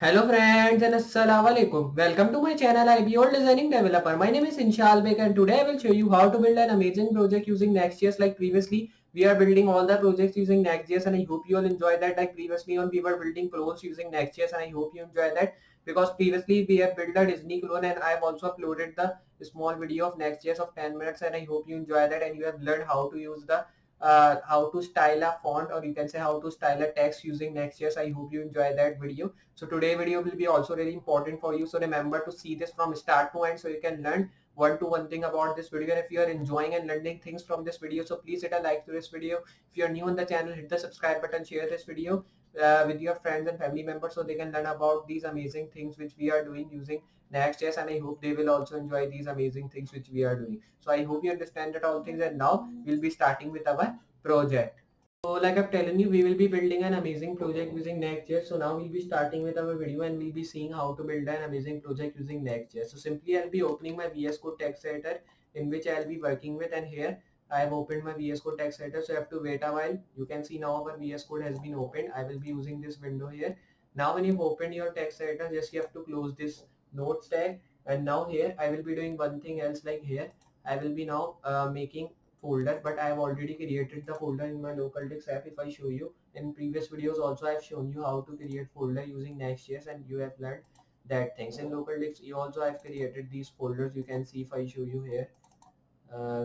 Hello friends and assalamu alaikum. Welcome to my channel Iballdesigningdeveloper. My name is Inshal Bek and today I will show you how to build an amazing project using Next.js. Like previously we are building all the projects using Next.js and I hope you all enjoy that. Like previously on we were building clones using Next.js and I hope you enjoy that because previously we have built a Disney clone and I have also uploaded the small video of Next.js of 10 minutes and I hope you enjoy that and you have learned how to use the how to style a font, or you can say how to style a text using Next.js. I hope you enjoy that video. So today video will be also really important for you. So remember to see this from start to end so you can learn one to one thing about this video. And if you are enjoying and learning things from this video, so please hit a like to this video. If you are new on the channel, hit the subscribe button, share this video with your friends and family members so they can learn about these amazing things which we are doing using Next.js, and I hope they will also enjoy these amazing things which we are doing. So I hope you understand that all things, and now we'll be starting with our project. So like I'm telling you, we will be building an amazing project using Next.js. So now we'll be starting with our video and we'll be seeing how to build an amazing project using Next.js. So simply I'll be opening my VS Code text editor in which I'll be working with, and here I have opened my VS Code text editor. So you have to wait a while. You can see now our VS Code has been opened. I will be using this window here. Now when you've opened your text editor, just you have to close this notes tag, and now here I will be doing one thing else. Like here I will be now making folder, but I have already created the folder in my local disk app. If I show you in previous videos also, I have shown you how to create folder using Next.js and you have learned that things. In local disk you also have created these folders. You can see if I show you here,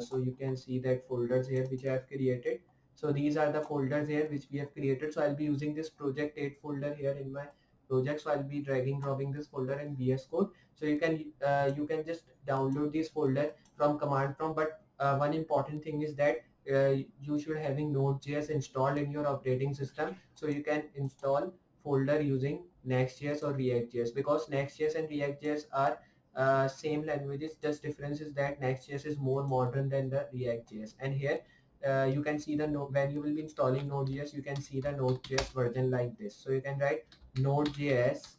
so you can see that folders here which I have created. So these are the folders here which we have created. So I'll be using this project 8 folder here in my project. So I'll be dragging dropping this folder in VS Code. So you can just download this folder from command prompt. But one important thing is that you should having Node.js installed in your operating system so you can install folder using Next.js or React.js, because Next.js and React.js are same languages. Just difference is that Next.js is more modern than the React.js. And here you can see the when you will be installing Node.js, you can see the Node.js version like this. So you can write Node.js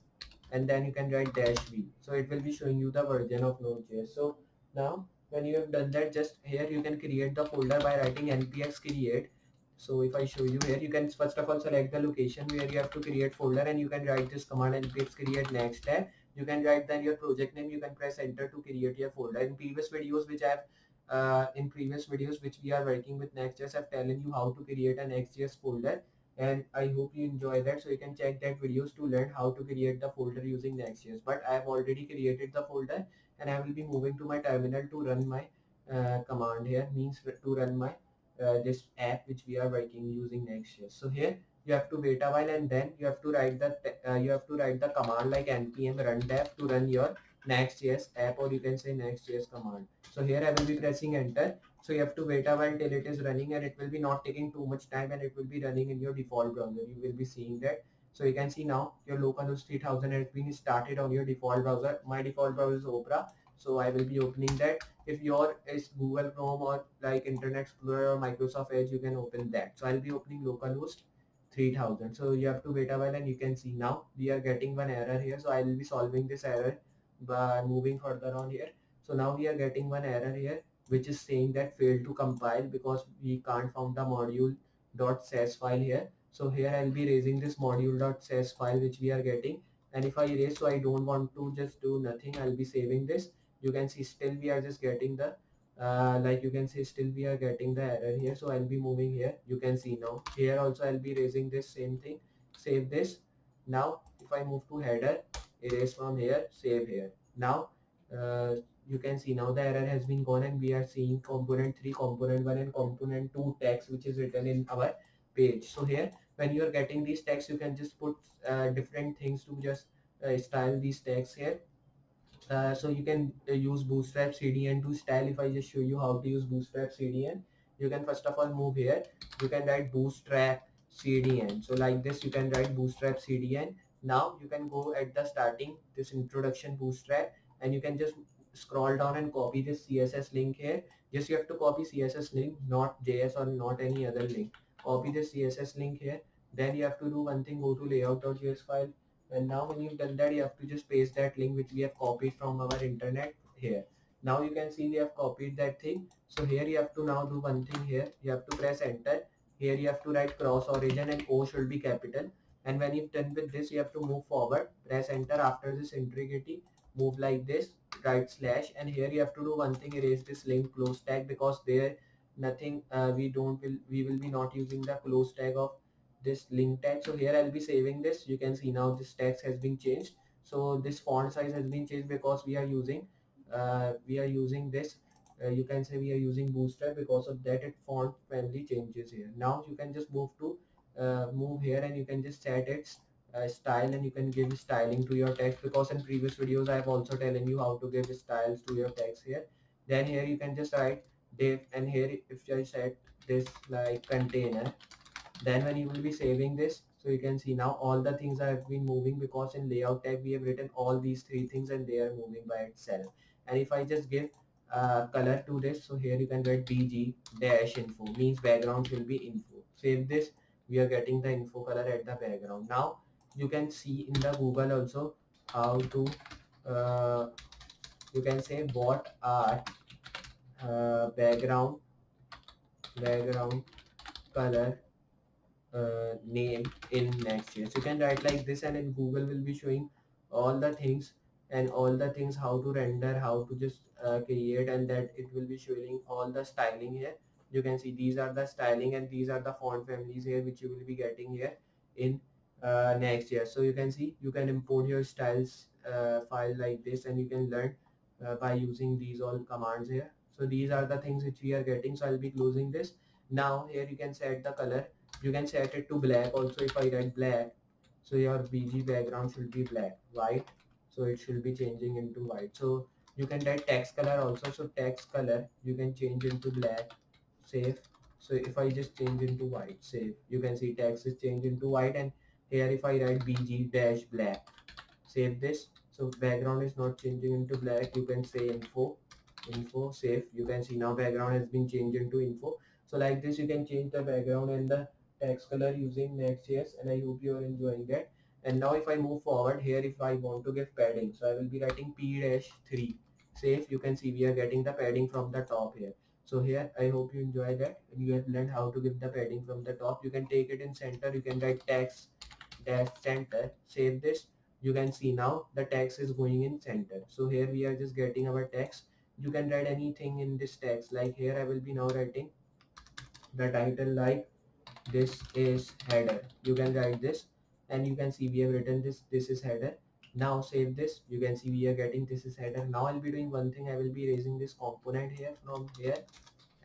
and then you can write -v. So it will be showing you the version of Node.js. So now when you have done that, just here you can create the folder by writing npx create. So if I show you here, you can first of all select the location where you have to create folder and you can write this command npx create next tab. You can write then your project name. You can press enter to create your folder. In previous videos which I have which we are working with Next.js, I've telling you how to create an Next.js folder, and I hope you enjoy that. So you can check that videos to learn how to create the folder using Next.js. But I have already created the folder and I will be moving to my terminal to run my command here, means to run my this app which we are working using Next.js. So here you have to wait a while and then you have to write the command like npm run dev to run your Next.js app, or you can say Next.js command. So here I will be pressing enter. So you have to wait a while till it is running, and it will be not taking too much time, and it will be running in your default browser. You will be seeing that. So you can see now your localhost 3000 has been started on your default browser. My default browser is Opera. So I will be opening that. If your is Google Chrome or like Internet Explorer or Microsoft Edge, you can open that. So I'll be opening localhost 3000. So you have to wait a while and you can see now we are getting one error here. So I will be solving this error by moving further on here. So now we are getting one error here which is saying that failed to compile because we can't found the module.sys file here. So here I'll be raising this module.sys file which we are getting, and if I erase, so I don't want to just do nothing, I'll be saving this. You can see still we are just getting the like you can see still we are getting the error here. So I'll be moving here. You can see now here also I'll be raising this same thing, save this. Now if I move to header, erase from here, save here. Now you can see now the error has been gone and we are seeing component 3, component 1 and component 2 text which is written in our page. So here when you are getting these text, you can just put different things to just style these text here. So you can use bootstrap cdn to style. If I just show you how to use bootstrap cdn, you can first of all move here. You can write bootstrap cdn. So like this you can write bootstrap cdn. Now you can go at the starting this introduction bootstrap, and you can just scroll down and copy this css link here. Just you have to copy css link, not js or not any other link. Copy this css link here. Then you have to do one thing, go to layout.js file, and now when you've done that, you have to just paste that link which we have copied from our internet here. Now you can see we have copied that thing. So here you have to now do one thing here. You have to press enter. Here you have to write cross origin and O should be capital. And when you've done with this, you have to move forward, press enter. After this integrity, move like this, right slash, and here you have to do one thing, erase this link close tag, because there nothing, we will be not using the close tag of this link tag. So here I'll be saving this. You can see now this text has been changed. So this font size has been changed because we are using this, you can say we are using booster. Because of that, it font family changes here. Now you can just move here, and you can just set its style, and you can give styling to your text, because in previous videos I have also telling you how to give styles to your text here. Then here you can just write div, and here if I set this like container, then when you will be saving this, so you can see now all the things have been moving, because in layout tag we have written all these three things and they are moving by itself. And if I just give color to this, so here you can write bg dash info, means background will be info. Save this, we are getting the info color at the background. Now you can see in the Google also how to uh, you can say what are background color name in Next.js. You can write like this, and in Google will be showing all the things, and all the things how to render, how to just create, and that it will be showing all the styling here. You can see these are the styling, and these are the font families here which you will be getting here in Next.js. So you can see you can import your styles file like this, and you can learn by using these all commands here. So these are the things which we are getting. So I'll be closing this. Now here you can set the color. You can set it to black also. If I write black, so your bg background should be black. White, so it should be changing into white. So you can write text color also. So text color you can change into black. Save. So if I just change into white, save, you can see text is changed into white. And here if I write bg dash black, save this, so background is not changing into black. You can say info, save. You can see now background has been changed into info. So like this you can change the background and the text color using Next.js, and I hope you are enjoying that. And now if I move forward here, if I want to give padding, so I will be writing p-3, save. You can see we are getting the padding from the top here. So here I hope you enjoy that, and you have learned how to give the padding from the top. You can take it in center. You can write text dash center, save this. You can see now the text is going in center. So here we are just getting our text. You can write anything in this text. Like here I will be now writing the title like this is header. You can write this, and you can see we have written this is header. Now save this. You can see we are getting this is header. Now I'll be doing one thing. I will be raising this component here from here,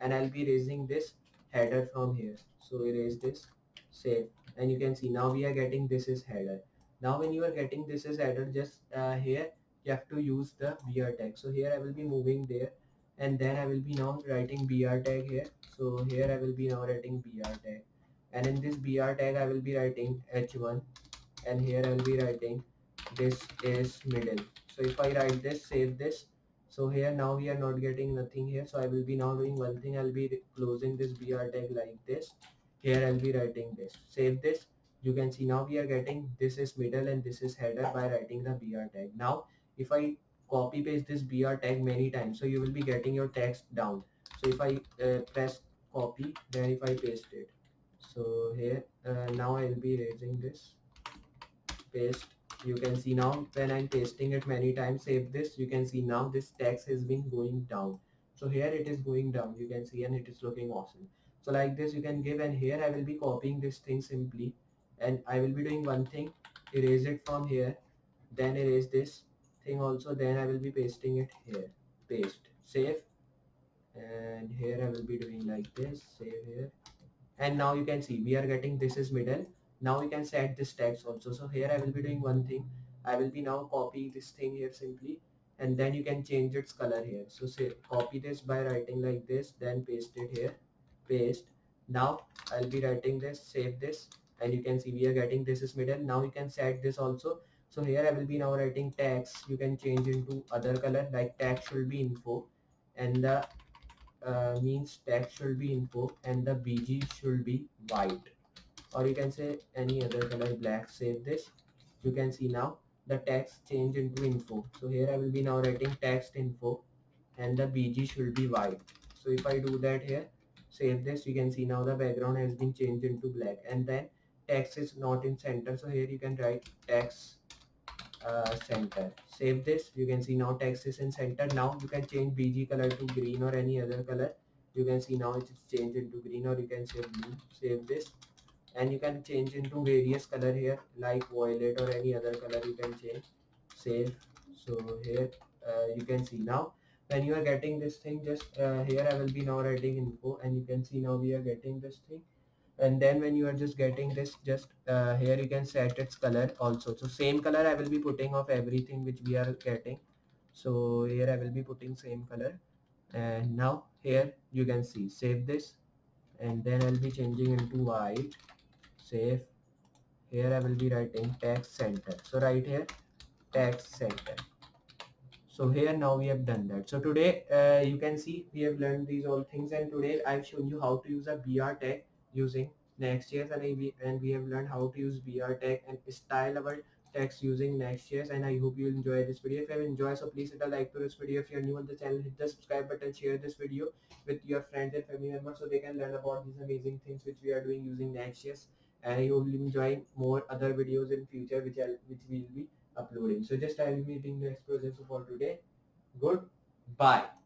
and I'll be raising this header from here. So erase this, save, and you can see now we are getting this is header. Now when you are getting this is header, just here you have to use the br tag. So here I will be moving there, and then I will be now writing br tag here. So here I will be now writing br tag, and in this br tag I will be writing h1, and here I will be writing this is middle. So if I write this, save this. So here now we are not getting nothing here. So I will be now doing one thing. I'll be closing this br tag like this. Here I'll be writing this, save this. You can see now we are getting this is middle and this is header by writing the br tag. Now if I copy paste this br tag many times, so you will be getting your text down. So if I press copy, then if I paste it, so here now I will be raising this, paste. You can see now when I'm pasting it many times, save this. You can see now this text has been going down. So here it is going down, you can see, and it is looking awesome. So like this you can give, and here I will be copying this thing simply, and I will be doing one thing, erase it from here, then erase this thing also, then I will be pasting it here, paste, save. And here I will be doing like this, save here. And now you can see we are getting this is middle. Now we can set this text also. So here I will be doing one thing. I will be now copy this thing here simply, and then you can change its color here. So say copy this by writing like this, then paste it here, paste. Now I'll be writing this, save this, and you can see we are getting this is middle. Now you can set this also. So here I will be now writing text. You can change into other color, like text should be info, and the means text should be info, and the bg should be white, or you can say any other color, black. Save this. You can see now the text change into info. So here I will be now writing text info, and the bg should be white. So if I do that here, save this, you can see now the background has been changed into black, and then text is not in center, so here you can write text center. Save this. You can see now text is in center. Now you can change BG color to green or any other color. You can see now it's changed into green, or you can say blue. Save this, and you can change into various color here like violet or any other color you can change. Save. So here you can see now when you are getting this thing, just here I will be now writing info, and you can see now we are getting this thing. And then when you are just getting this, just here you can set its color also. So same color I will be putting of everything which we are getting. So here I will be putting same color, and now here you can see. Save this, and then I'll be changing into white. Save. Here I will be writing text center. So right here text center. So here now we have done that. So today you can see we have learned these all things, and today I've shown you how to use a BR tag using Next.js, and we have learned how to use BR tag and style our text using Next.js. And I hope you enjoy this video. If you have enjoyed, so please hit a like to this video. If you are new on the channel, hit the subscribe button, share this video with your friends and family members so they can learn about these amazing things which we are doing using Next.js. And I hope you enjoy more other videos in future which we will be uploading. So just I will be meeting next project for today. Goodbye.